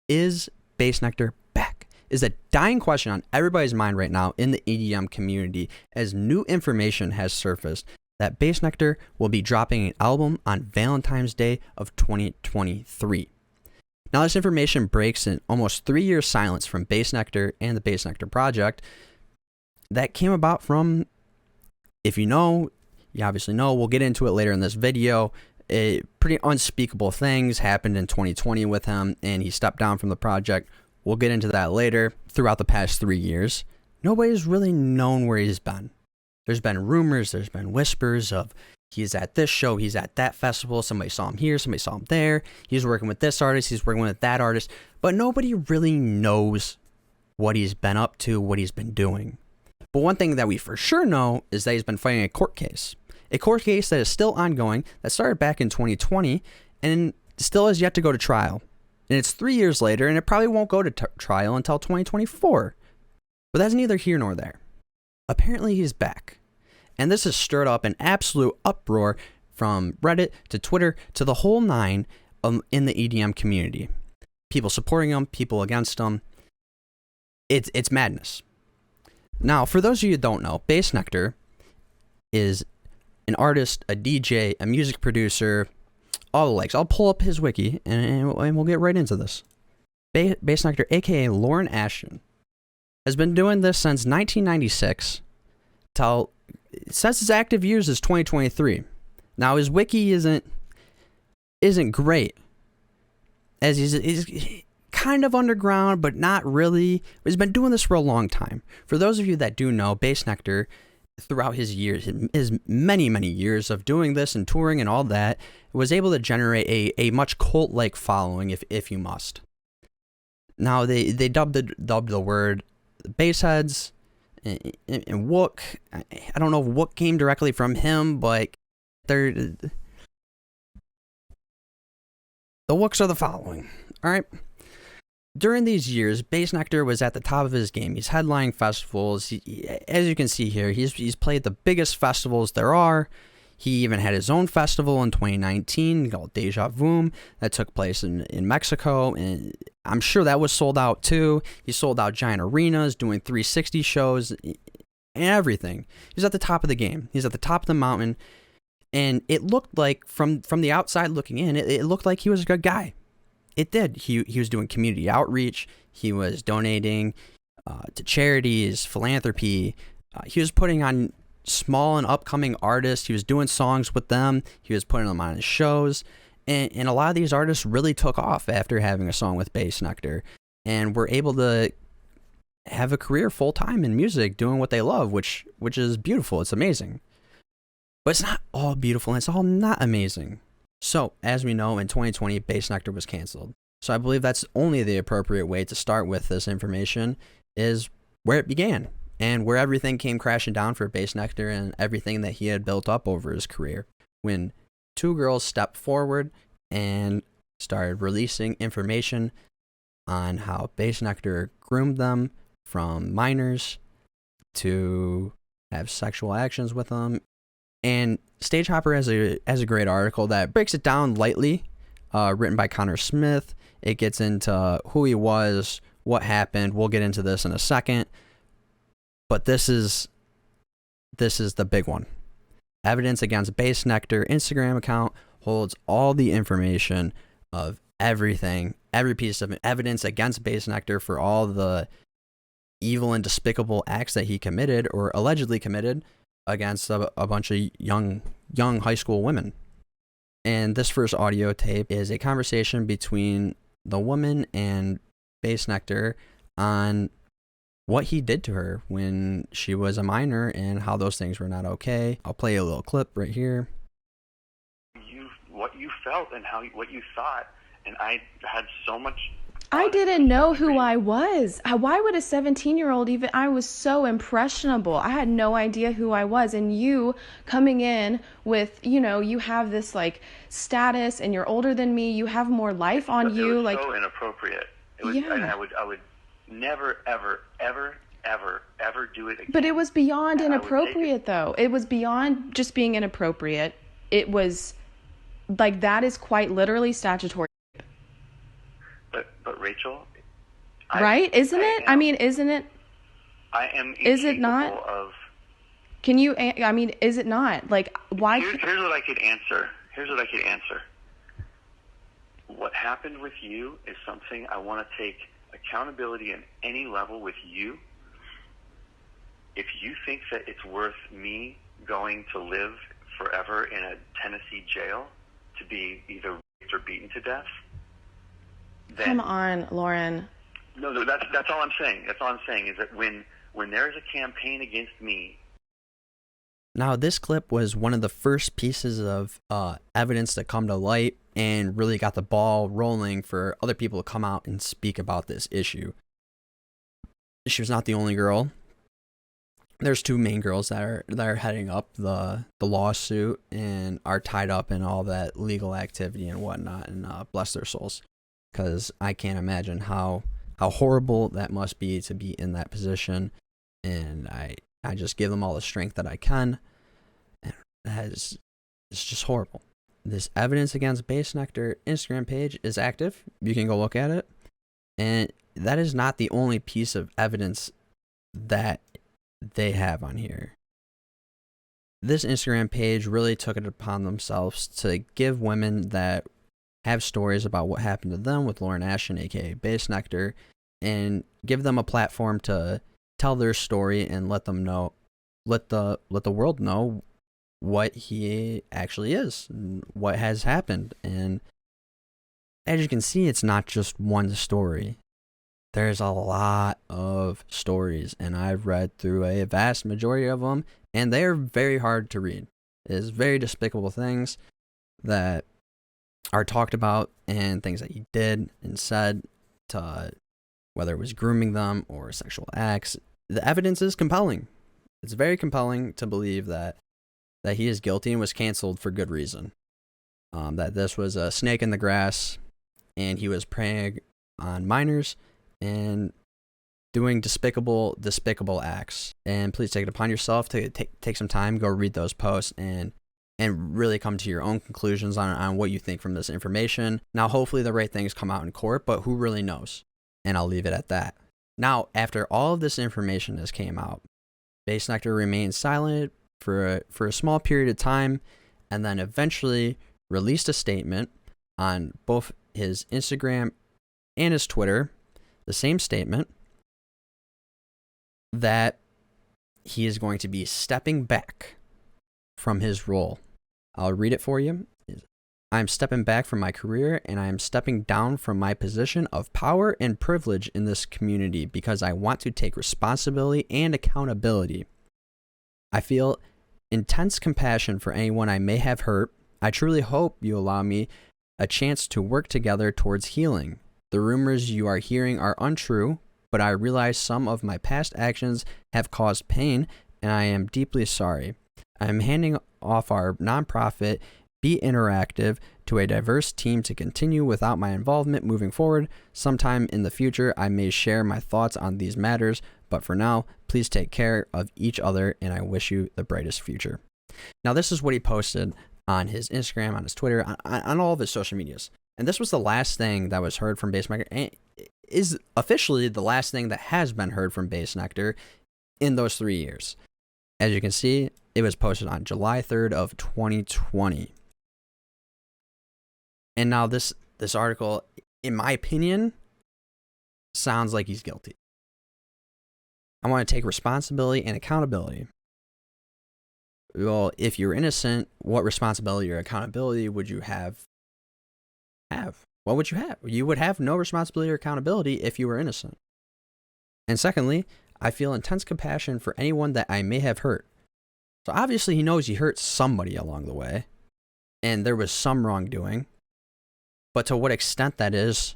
Is Bassnectar back? Is a dying question on everybody's mind right now in the EDM community, as new information has surfaced that Bassnectar will be dropping an album on Valentine's Day of 2023. Now, this information breaks in almost 3 years silence from Bassnectar and the Bassnectar project that came about from, if you know, you obviously know, we'll get into it later in this video. Pretty unspeakable things happened in 2020 with him, and he stepped down from the project. We'll get into that later. Throughout the past 3 years, nobody's really known where he's been. There's been rumors, there's been whispers of he's at this show, he's at that festival, somebody saw him here, somebody saw him there, he's working with this artist, he's working with that artist, but nobody really knows what he's been up to, what he's been doing. But one thing that we for sure know is that he's been fighting a court case that is still ongoing, that started back in 2020 and still has yet to go to trial. And it's 3 years later, and it probably won't go to trial until 2024. But that's neither here nor there. Apparently he's back. And this has stirred up an absolute uproar from Reddit to Twitter to the whole nine in the EDM community. People supporting him, people against him. It's madness. Now, for those of you who don't know, Bassnectar is an artist, a DJ, a music producer, all the likes. I'll pull up his wiki and we'll get right into this. Bassnectar, aka Lauren Ashton, has been doing this since 1996 till it says his active years is 2023. Now his wiki isn't great, as he's kind of underground, but not really. He's been doing this for a long time. For those of you that do know, Bassnectar, throughout his years, his many years of doing this and touring and all that, was able to generate a much cult-like following, if you must. Now they dubbed the word bassheads and Wook. I don't know if Wook came directly from him, but the Wooks are the following. All right. During these years, Bassnectar was at the top of his game. He's headlining festivals. As you can see here, he's played the biggest festivals there are. He even had his own festival in 2019 called Deja Vu that took place in Mexico, and I'm sure that was sold out too. He sold out giant arenas, doing 360 shows and everything. He's at the top of the game. He's at the top of the mountain, and it looked like, from the outside looking in, it looked like he was a good guy. It did. He was doing community outreach. He was donating to charities, philanthropy. He was putting on small and upcoming artists. He was doing songs with them. He was putting them on his shows. And a lot of these artists really took off after having a song with Bassnectar and were able to have a career full-time in music, doing what they love, which is beautiful. It's amazing. But it's not all beautiful, and it's all not amazing. So, as we know, in 2020, Bassnectar was canceled. So I believe that's only the appropriate way to start with this information, is where it began and where everything came crashing down for Bassnectar and everything that he had built up over his career, when two girls stepped forward and started releasing information on how Bassnectar groomed them from minors to have sexual actions with them. And Stage Hopper has a great article that breaks it down lightly, written by Connor Smith. It gets into who he was, what happened. We'll get into this in a second. But this is the big one. Evidence against Bassnectar Instagram account holds all the information of everything, every piece of evidence against Bassnectar for all the evil and despicable acts that he committed or allegedly committed against a bunch of young high school women. And this first audio tape is a conversation between the woman and Bassnectar on what he did to her when she was a minor and how those things were not okay. I'll play a little clip right here. What you felt and what you thought, and I had so much. I didn't know who I was. Why would a 17-year-old even? I was so impressionable. I had no idea who I was. And you coming in with, you have this like status and you're older than me. You have more life on you. It was like so inappropriate. It was, yeah. And I would never, ever do it again. But it was beyond inappropriate though. It was beyond just being inappropriate. It was like, that is quite literally statutory. But Rachel, Right? Isn't it? I mean, isn't it? I am Is it not? of. Can you? I mean, is it not? Like, why? Here's what I could answer. What happened with you is something I want to take accountability in any level with you. If you think that it's worth me going to live forever in a Tennessee jail to be either raped or beaten to death, then Come on, Lauren. no, that's all I'm saying. That's all I'm saying is that when there is a campaign against me. Now, this clip was one of the first pieces of evidence that come to light and really got the ball rolling for other people to come out and speak about this issue. She was not the only girl. There's two main girls that are heading up the lawsuit and are tied up in all that legal activity and whatnot, and bless their souls, because I can't imagine how horrible that must be to be in that position, and I just give them all the strength that I can. And it's just horrible. This evidence against Bassnectar Instagram page is active. You can go look at it. And that is not the only piece of evidence that they have on here. This Instagram page really took it upon themselves to give women that have stories about what happened to them with Lauren Ashton, aka Bassnectar, and give them a platform to tell their story and let them know, let the world know what he actually is, and what has happened. And as you can see, it's not just one story. There's a lot of stories, and I've read through a vast majority of them, and they're very hard to read. It's very despicable things that are talked about, and things that he did and said, to whether it was grooming them or sexual acts. The evidence is compelling. It's very compelling to believe that he is guilty and was canceled for good reason. That this was a snake in the grass, and he was preying on minors and doing despicable acts. And please take it upon yourself to take some time, go read those posts, and really come to your own conclusions on what you think from this information. Now, hopefully the right things come out in court, but who really knows? And I'll leave it at that. Now, after all of this information has came out, Bassnectar remained silent for a small period of time, and then eventually released a statement on both his Instagram and his Twitter, the same statement, that he is going to be stepping back from his role. I'll read it for you. I'm stepping back from my career, and I am stepping down from my position of power and privilege in this community because I want to take responsibility and accountability. I feel intense compassion for anyone I may have hurt. I truly hope you allow me a chance to work together towards healing. The rumors you are hearing are untrue, but I realize some of my past actions have caused pain, and I am deeply sorry. I am handing off our nonprofit, Be Interactive, to a diverse team to continue without my involvement moving forward. Sometime in the future, I may share my thoughts on these matters, but for now, please take care of each other, and I wish you the brightest future. Now, this is what he posted on his Instagram, on his Twitter, on all of his social medias. And this was the last thing that was heard from Bassnectar, and is officially the last thing that has been heard from Bassnectar in those 3 years. As you can see, it was posted on July 3rd of 2020. And now this article, in my opinion, sounds like he's guilty. I want to take responsibility and accountability. Well, if you're innocent, what responsibility or accountability would you have? What would you have? You would have no responsibility or accountability if you were innocent. And secondly, I feel intense compassion for anyone that I may have hurt. So obviously he knows he hurt somebody along the way, and there was some wrongdoing. But to what extent that is,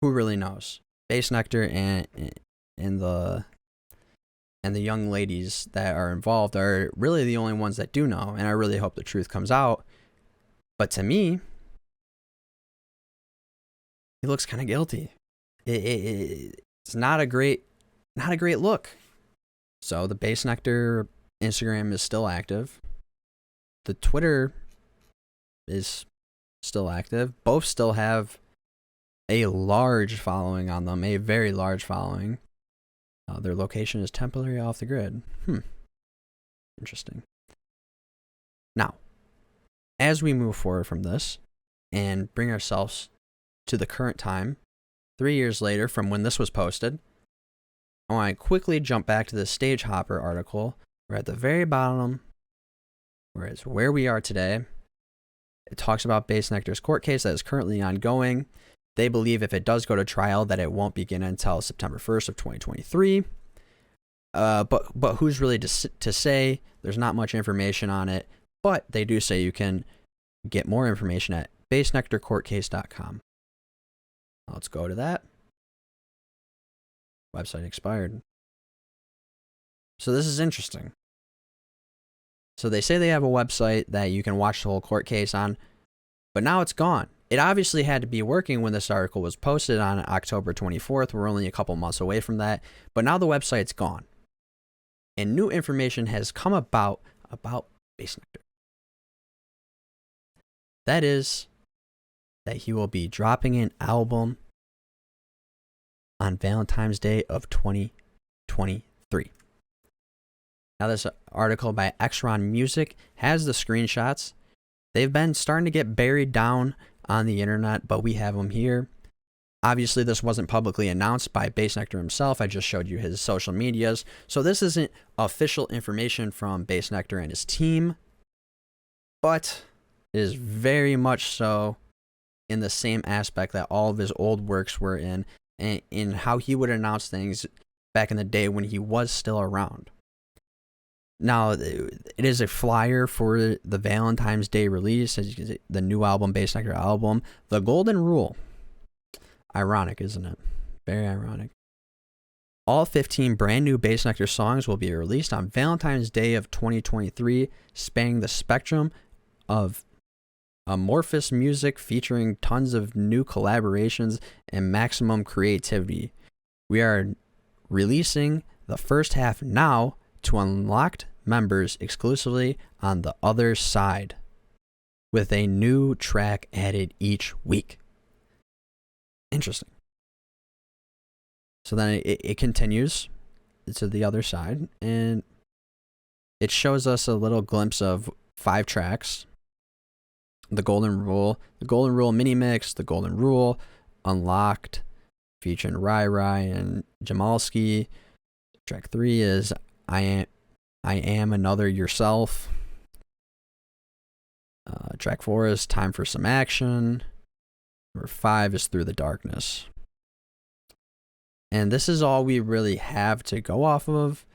who really knows? Bassnectar and the young ladies that are involved are really the only ones that do know, and I really hope the truth comes out. But to me, he looks kind of guilty. It's not a great look. So the Bassnectar Instagram is still active. The Twitter is still active. Both still have a large following on them, a very large following. Their location is temporarily off the grid. Interesting. Now, as we move forward from this and bring ourselves to the current time, 3 years later from when this was posted, I want to quickly jump back to the Stage Hopper article. We're at the very bottom, where it's where we are today. It talks about Bassnectar's court case that is currently ongoing. They believe if it does go to trial that it won't begin until September 1st of 2023. But who's really to say? There's not much information on it, but they do say you can get more information at bassnectarcourtcase.com. Let's go to that. Website expired. So this is interesting. So they say they have a website that you can watch the whole court case on, but now it's gone. It obviously had to be working when this article was posted on October 24th. We're only a couple months away from that, but now the website's gone. And new information has come about Bassnectar. That is that he will be dropping an album on Valentine's Day of 2023. Now, this article by Exron Music has the screenshots. They've been starting to get buried down on the internet, but we have them here. Obviously, this wasn't publicly announced by Bassnectar himself. I just showed you his social medias. So this isn't official information from Bassnectar and his team, but it is very much so in the same aspect that all of his old works were in how he would announce things back in the day when he was still around. Now, it is a flyer for the Valentine's Day release, as you can see, the new album, Bassnectar album, The Golden Rule. Ironic, isn't it? Very ironic. All 15 brand new Bassnectar songs will be released on Valentine's Day of 2023, spanning the spectrum of amorphous music featuring tons of new collaborations and maximum creativity. We are releasing the first half now to unlocked members exclusively on the other side, with a new track added each week. Interesting. So then it continues to the other side, and it shows us a little glimpse of 5 tracks. The Golden Rule Mini Mix, The Golden Rule, Unlocked, featuring Rai Rai and Jamalski. Track 3 is I Am Another Yourself. Track 4 is Time for Some Action. Number 5 is Through the Darkness. And this is all we really have to go off of.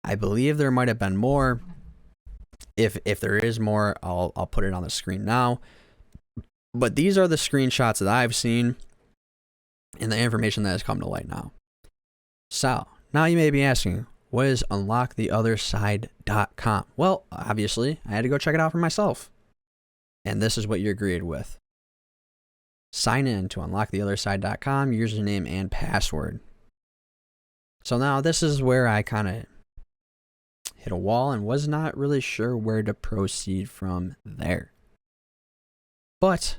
I believe there might have been more. If there is more, I'll put it on the screen now. But these are the screenshots that I've seen and the information that has come to light now. So, now you may be asking, what is unlocktheotherside.com? Well, obviously, I had to go check it out for myself. And this is what you're greeted with. Sign in to unlocktheotherside.com, username and password. So now this is where I kind of hit a wall and was not really sure where to proceed from there. But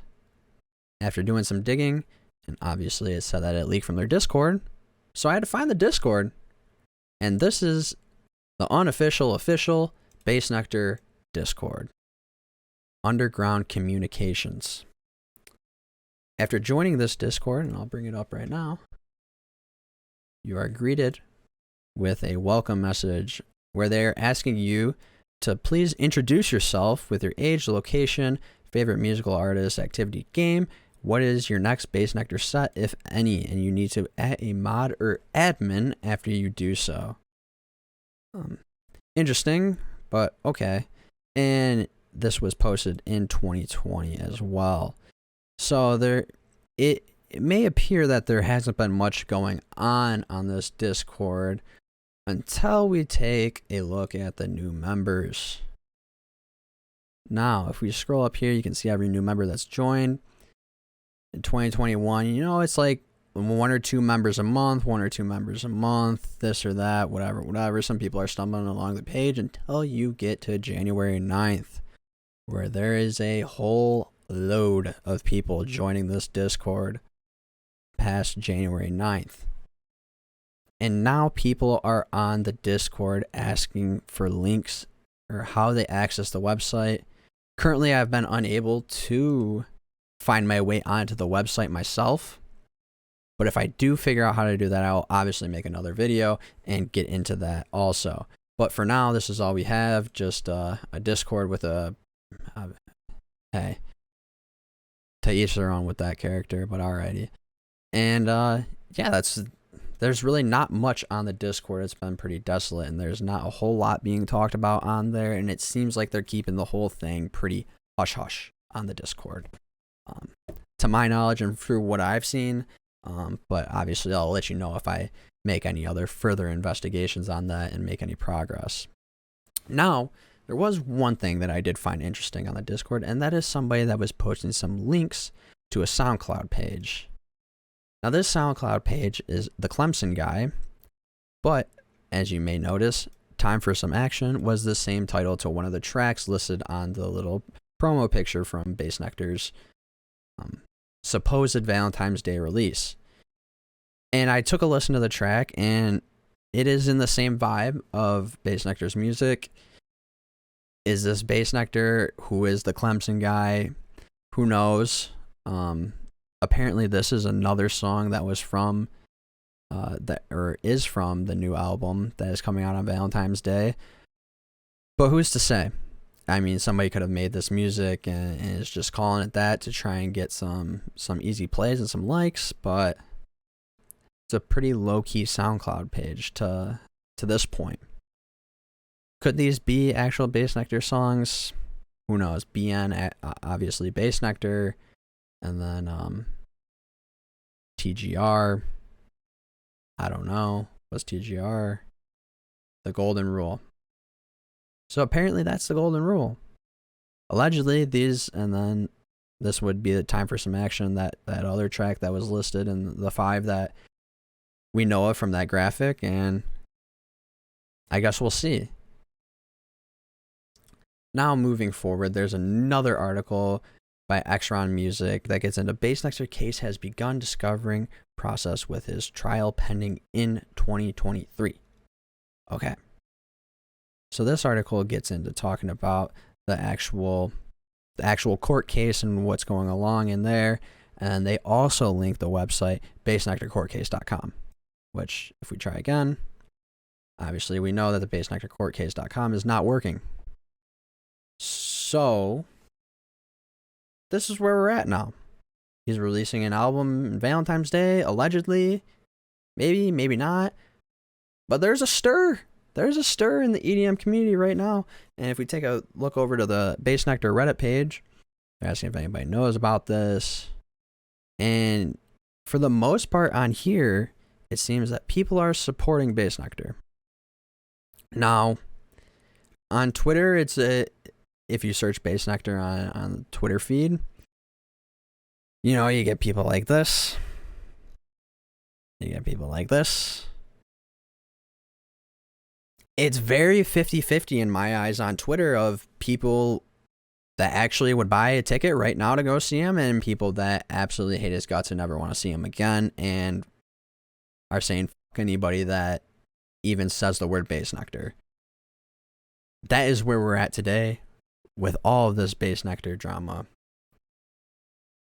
after doing some digging, and obviously it said that it leaked from their Discord, so I had to find the Discord. And this is the unofficial, official Bassnectar Discord. Underground Communications. After joining this Discord, and I'll bring it up right now, you are greeted with a welcome message where they're asking you to please introduce yourself with your age, location, favorite musical artist, activity, game. What is your next Bassnectar set, if any? And you need to add a mod or admin after you do so. Interesting, but okay. And this was posted in 2020 as well. So it may appear that there hasn't been much going on this Discord until we take a look at the new members. Now, if we scroll up here, you can see every new member that's joined. In 2021, it's like 1 or 2 members a month, this or that, whatever. Some people are stumbling along the page until you get to January 9th, where there is a whole load of people joining this Discord. past January 9th. And now people are on the Discord asking for links or how they access the website. Currently, I've been unable to find my way onto the website myself. But if I do figure out how to do that, I'll obviously make another video and get into that also. But for now, this is all we have. Just a Discord with hey, to each their own with that character, but alrighty. And yeah, there's really not much on the Discord. It's been pretty desolate, and there's not a whole lot being talked about on there, and it seems like they're keeping the whole thing pretty hush-hush on the Discord. To my knowledge and through what I've seen, but obviously I'll let you know if I make any other further investigations on that and make any progress. Now, there was one thing that I did find interesting on the Discord, and that is somebody that was posting some links to a SoundCloud page. Now, this SoundCloud page is the Clemson guy, but as you may notice, Time for Some Action was the same title to one of the tracks listed on the little promo picture from Bassnectar's supposed Valentine's Day release. And I took a listen to the track, and it is in the same vibe of Bassnectar's music. Is this Bassnectar? Who is the Clemson guy? Who knows? Apparently this is another song that was from is from the new album that is coming out on Valentine's Day. But who's to say? I mean, somebody could have made this music and is just calling it that to try and get some easy plays and some likes, but it's a pretty low-key SoundCloud page to this point. Could these be actual Bassnectar songs? Who knows? BN, obviously Bassnectar, and then TGR. I don't know. What's TGR? The Golden Rule. So apparently that's the Golden Rule. Allegedly, these, and then this would be the Time for Some Action, that other track that was listed in the 5 that we know of from that graphic, and I guess we'll see. Now moving forward, there's another article by Exron Music that gets into Bassnectar case has begun discovering process with his trial pending in 2023. Okay. So this article gets into talking about the actual court case and what's going along in there, and they also link the website bassnectarcourtcase.com, which if we try again, obviously we know that the bassnectarcourtcase.com is not working. So this is where we're at now. He's releasing an album on Valentine's Day, allegedly. Maybe, maybe not. But there's a stir. There's a stir in the EDM community right now. And if we take a look over to the Bassnectar Reddit page, they're asking if anybody knows about this. And for the most part on here, it seems that people are supporting Bassnectar. Now, on Twitter, if you search Bassnectar on the Twitter feed, you know, you get people like this. You get people like this. It's very 50-50 in my eyes on Twitter of people that actually would buy a ticket right now to go see him, and people that absolutely hate his guts and never want to see him again and are saying fuck anybody that even says the word Bassnectar. That is where we're at today with all of this Bassnectar drama.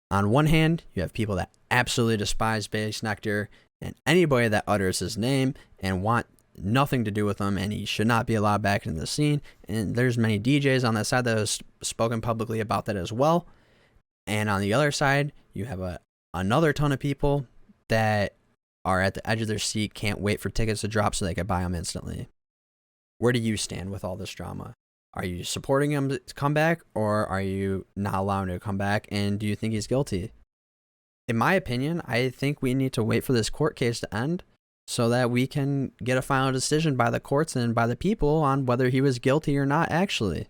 On one hand, you have people that absolutely despise Bassnectar and anybody that utters his name and want nothing to do with him, and he should not be allowed back into the scene. And there's many DJs on that side that have spoken publicly about that as well. And on the other side, you have another ton of people that are at the edge of their seat, can't wait for tickets to drop so they can buy them instantly. Where do you stand with all this drama? Are you supporting him to come back, or are you not allowing him to come back? And do you think he's guilty? In my opinion, I think we need to wait for this court case to end so that we can get a final decision by the courts and by the people on whether he was guilty or not, actually.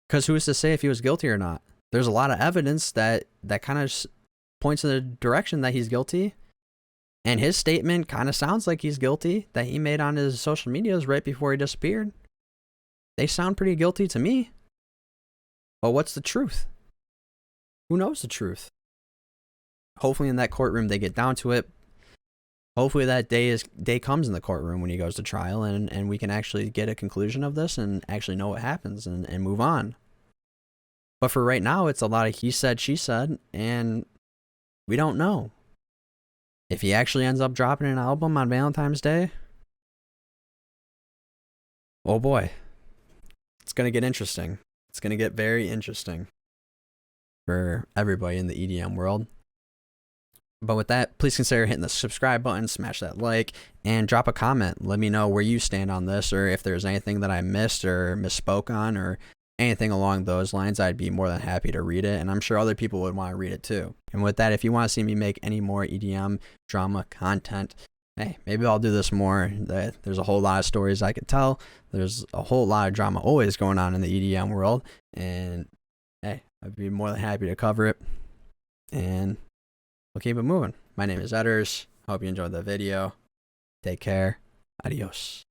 Because who's to say if he was guilty or not? There's a lot of evidence that kind of points in the direction that he's guilty. And his statement kind of sounds like he's guilty that he made on his social medias right before he disappeared. They sound pretty guilty to me. But what's the truth? Who knows the truth? hopefully in that courtroom they get down to it. Hopefully that day comes in the courtroom when he goes to trial, and we can actually get a conclusion of this and actually know what happens and move on. But for right now, it's a lot of he said, she said, and we don't know. If he actually ends up dropping an album on Valentine's Day, oh boy, it's going to get interesting. It's going to get very interesting for everybody in the EDM world. But with that, please consider hitting the subscribe button, smash that like, and drop a comment. Let me know where you stand on this, or if there's anything that I missed or misspoke on, or anything along those lines. I'd be more than happy to read it, and I'm sure other people would want to read it too. And with that, if you want to see me make any more EDM drama content, hey, maybe I'll do this more. There's a whole lot of stories I could tell. There's a whole lot of drama always going on in the EDM world, and hey, I'd be more than happy to cover it. And we'll keep it moving. My name is Edders. Hope you enjoyed the video. Take care. Adios.